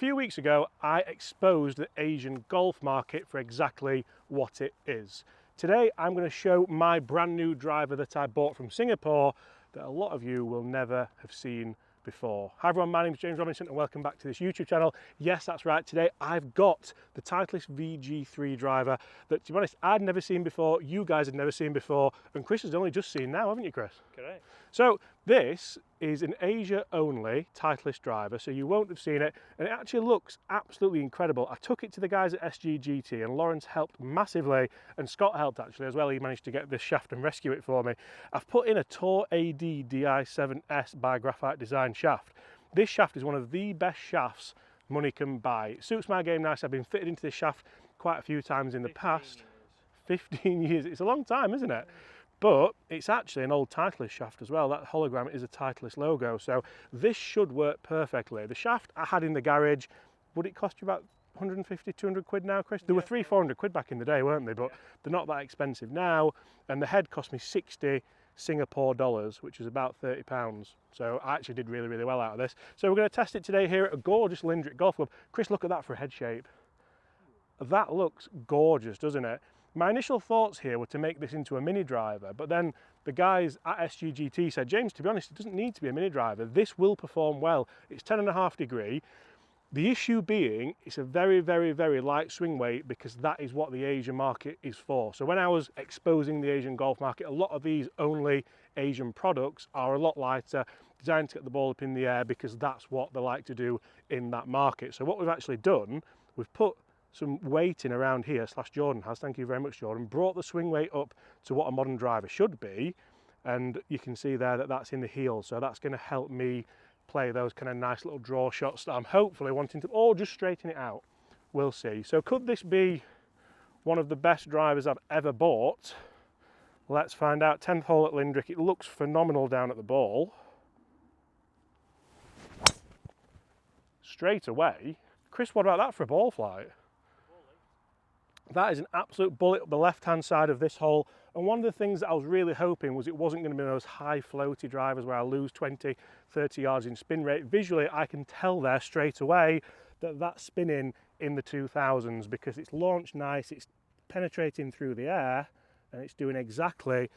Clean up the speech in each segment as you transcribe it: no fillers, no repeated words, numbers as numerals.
few weeks ago, I exposed the Asian golf market for exactly what it is. Today, I'm going to show my brand new driver that I bought from Singapore that a lot of you will never have seen before. Hi everyone, my name is James Robinson and welcome back to this YouTube channel. Yes, that's right, today I've got the Titleist VG3 driver that, to be honest, I'd never seen before, you guys had never seen before, and Chris has only just seen now, haven't you, Chris? Correct. So this is an Asia only Titleist driver, so you won't have seen it, and it actually looks absolutely incredible. I took it to the guys at SGGT and Lawrence helped massively, and Scott helped actually as well. He managed to get this shaft and rescue it for me. I've put in a Tour AD Di7S by Graphite Design shaft. This shaft is one of the best shafts money can buy. It suits my game nice. I've been fitted into this shaft quite a few times in the past. 15 years, it's a long time, isn't it? But it's actually an old Titleist shaft as well. That hologram is a Titleist logo, so this should work perfectly. The shaft I had in the garage, would it cost you about 150, 200 quid now, Chris? They were 300-400 quid back in the day, weren't they? But they're not that expensive now. And the head cost me 60 Singapore dollars, which is about 30 pounds. So I actually did really, really well out of this. So we're going to test it today here at a gorgeous Lindrick Golf Club. Chris, look at that for a head shape. That looks gorgeous, doesn't it? My initial thoughts here were to make this into a mini driver, but then the guys at SGGT said, James, to be honest, it doesn't need to be a mini driver. This will perform well. It's 10.5 degree. The issue being, it's a very, very, very light swing weight because that is what the Asian market is for. So when I was exposing the Asian golf market, a lot of these only Asian products are a lot lighter, designed to get the ball up in the air because that's what they like to do in that market. So what we've actually done, we've put some weighting around here, / Jordan has, thank you very much Jordan, brought the swing weight up to what a modern driver should be, and you can see there that that's in the heel, so that's going to help me play those kind of nice little draw shots that I'm hopefully wanting to, or just straighten it out, we'll see. So could this be one of the best drivers I've ever bought? Let's find out. 10th hole at Lindrick, it looks phenomenal down at the ball. Straight away. Chris, what about that for a ball flight? That is an absolute bullet up the left-hand side of this hole. And one of the things that I was really hoping was it wasn't going to be those high floaty drivers where I lose 20, 30 yards in spin rate. Visually, I can tell there straight away that that's spinning in the 2000s because it's launched nice, it's penetrating through the air, and it's doing exactly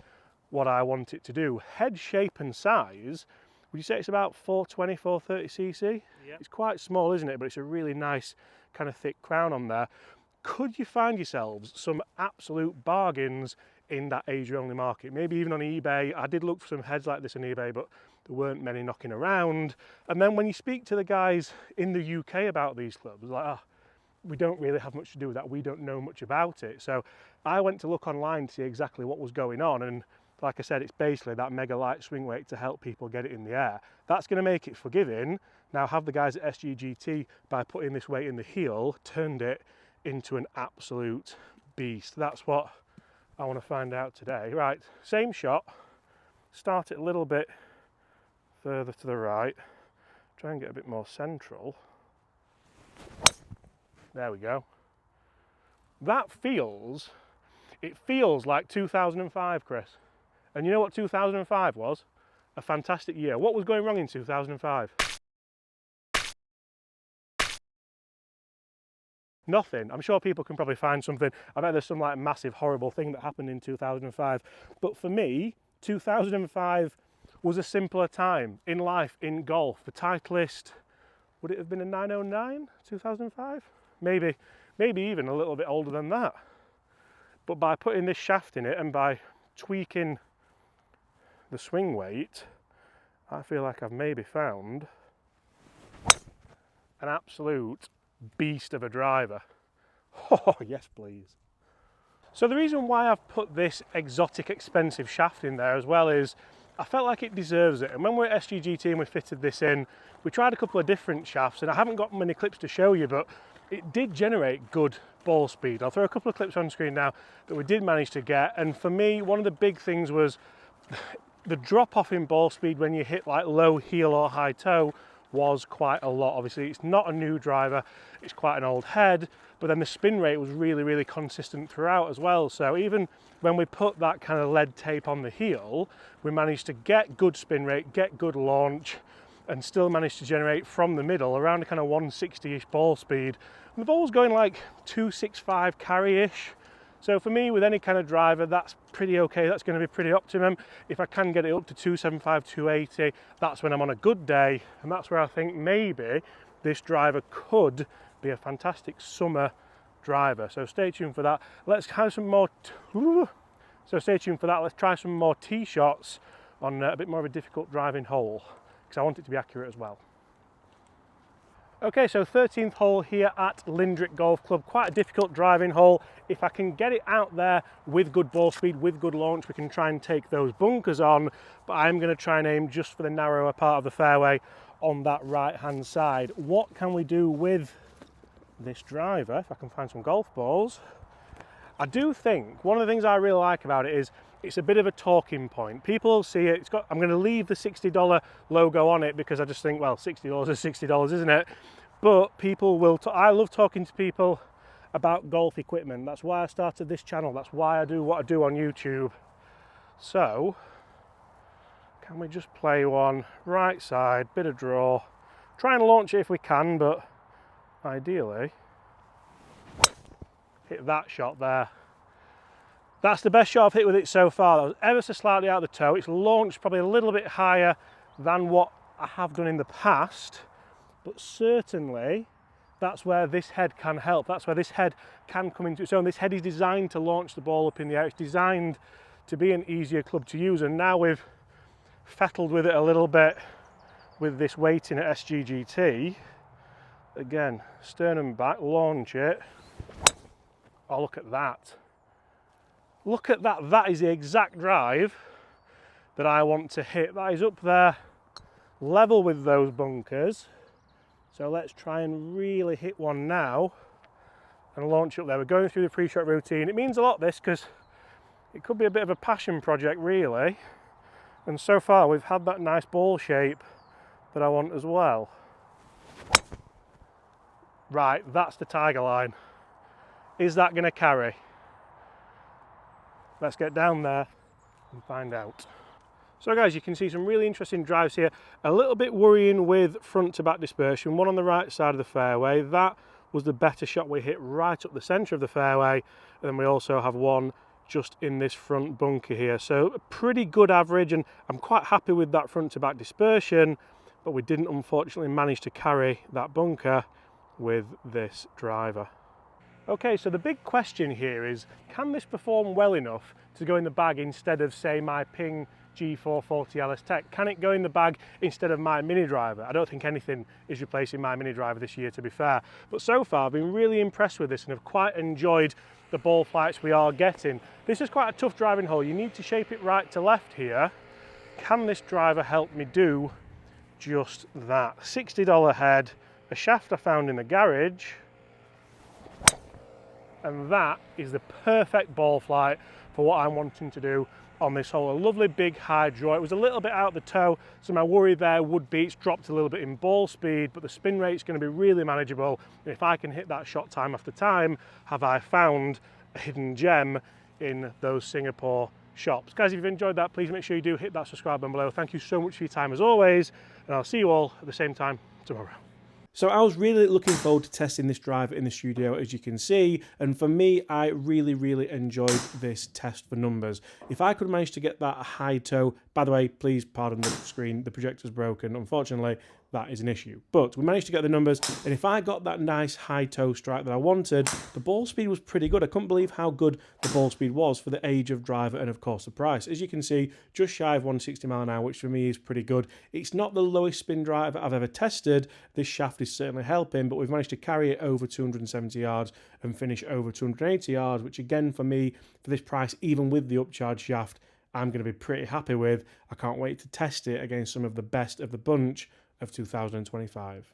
what I want it to do. Head shape and size, would you say it's about 420, 430 cc? Yep. It's quite small, isn't it? But it's a really nice kind of thick crown on there. Could you find yourselves some absolute bargains in that Asia only market? Maybe even on eBay. I did look for some heads like this on eBay, but there weren't many knocking around. And then when you speak to the guys in the UK about these clubs, like, oh, we don't really have much to do with that. We don't know much about it. So I went to look online to see exactly what was going on. And like I said, it's basically that mega light swing weight to help people get it in the air. That's going to make it forgiving. Now have the guys at SGGT, by putting this weight in the heel, turned it into an absolute beast. That's what I want to find out today. Right, same shot, start it a little bit further to the right, try and get a bit more central. There we go. That feels, it feels like 2005, Chris. And you know what 2005 was? A fantastic year. What was going wrong in 2005? Nothing. I'm sure people can probably find something. I bet there's some like massive horrible thing that happened in 2005. But for me, 2005 was a simpler time in life, in golf. The Titleist, would it have been a 909, 2005? Maybe even a little bit older than that. But by putting this shaft in it and by tweaking the swing weight, I feel like I've maybe found an absolute beast of a driver. Oh yes please. So the reason why I've put this exotic expensive shaft in there as well is I felt like it deserves it. And when we're at SGGT and we fitted this in, we tried a couple of different shafts, and I haven't got many clips to show you, but it did generate good ball speed. I'll throw a couple of clips on screen now that we did manage to get, and for me one of the big things was the drop off in ball speed when you hit like low heel or high toe was quite a lot. Obviously it's not a new driver, it's quite an old head, but then the spin rate was really, really consistent throughout as well. So even when we put that kind of lead tape on the heel, we managed to get good spin rate, get good launch, and still managed to generate from the middle around a kind of 160-ish ball speed. And the ball's going like 265 carry-ish. So for me, with any kind of driver, that's pretty okay. That's going to be pretty optimum. If I can get it up to 275, 280, that's when I'm on a good day. And that's where I think maybe this driver could be a fantastic summer driver. So stay tuned for that. Let's have some more. So stay tuned for that. Let's try some more tee shots on a bit more of a difficult driving hole, because I want it to be accurate as well. Okay, so 13th hole here at Lindrick Golf Club. Quite a difficult driving hole. If I can get it out there with good ball speed, with good launch, we can try and take those bunkers on, but I'm going to try and aim just for the narrower part of the fairway on that right hand side. What can we do with this driver? If I can find some golf balls. I do think one of the things I really like about it is it's a bit of a talking point. People see it, I'm going to leave the $60 logo on it because I just think, well, $60 is $60, isn't it? But people will, I love talking to people about golf equipment. That's why I started this channel. That's why I do what I do on YouTube. So, can we just play one right side, bit of draw, try and launch it if we can, but ideally, hit that shot there. That's the best shot I've hit with it so far. That was ever so slightly out of the toe. It's launched probably a little bit higher than what I have done in the past, but certainly that's where this head can help. That's where this head can come into its own. This head is designed to launch the ball up in the air. It's designed to be an easier club to use, and now we've fettled with it a little bit with this weighting at SGGT. Again, sternum back, launch it. Oh, look at that. Look at that. That is the exact drive that I want to hit. That is up there, level with those bunkers. So let's try and really hit one now and launch up there. We're going through the pre-shot routine. It means a lot, this, because it could be a bit of a passion project, really. And so far, we've had that nice ball shape that I want as well. Right, that's the Tiger line. Is that going to carry? Let's get down there and find out. So guys, you can see some really interesting drives here. A little bit worrying with front to back dispersion. One on the right side of the fairway. That was the better shot we hit right up the centre of the fairway. And then we also have one just in this front bunker here. So a pretty good average, and I'm quite happy with that front to back dispersion, but we didn't unfortunately manage to carry that bunker with this driver. Okay, so the big question here is, can this perform well enough to go in the bag instead of, say, my Ping G440 LS Tech? Can it go in the bag instead of my mini driver? I don't think anything is replacing my mini driver this year, to be fair. But so far, I've been really impressed with this and have quite enjoyed the ball flights we are getting. This is quite a tough driving hole. You need to shape it right to left here. Can this driver help me do just that? $60 head, a shaft I found in the garage, and that is the perfect ball flight for what I'm wanting to do on this hole. A lovely big high draw. It was a little bit out the toe, so my worry there would be it's dropped a little bit in ball speed, but the spin rate's going to be really manageable. And if I can hit that shot time after time, have I found a hidden gem in those Singapore shops. Guys, if you've enjoyed that, please make sure you do hit that subscribe button below. Thank you so much for your time as always, and I'll see you all at the same time tomorrow. So I was really looking forward to testing this driver in the studio, as you can see, and for me, I really enjoyed this test for numbers. If I could manage to get that high toe, by the way, please pardon the screen, the projector's broken, unfortunately, that is an issue. But we managed to get the numbers, and if I got that nice high toe strike that I wanted, the ball speed was pretty good. I couldn't believe how good the ball speed was for the age of driver and, of course, the price. As you can see, just shy of 160 mile an hour, which for me is pretty good. It's not the lowest spin driver I've ever tested. This shaft is certainly helping, but we've managed to carry it over 270 yards and finish over 280 yards, which again, for me, for this price, even with the upcharge shaft, I'm going to be pretty happy with. I can't wait to test it against some of the best of the bunch of 2025.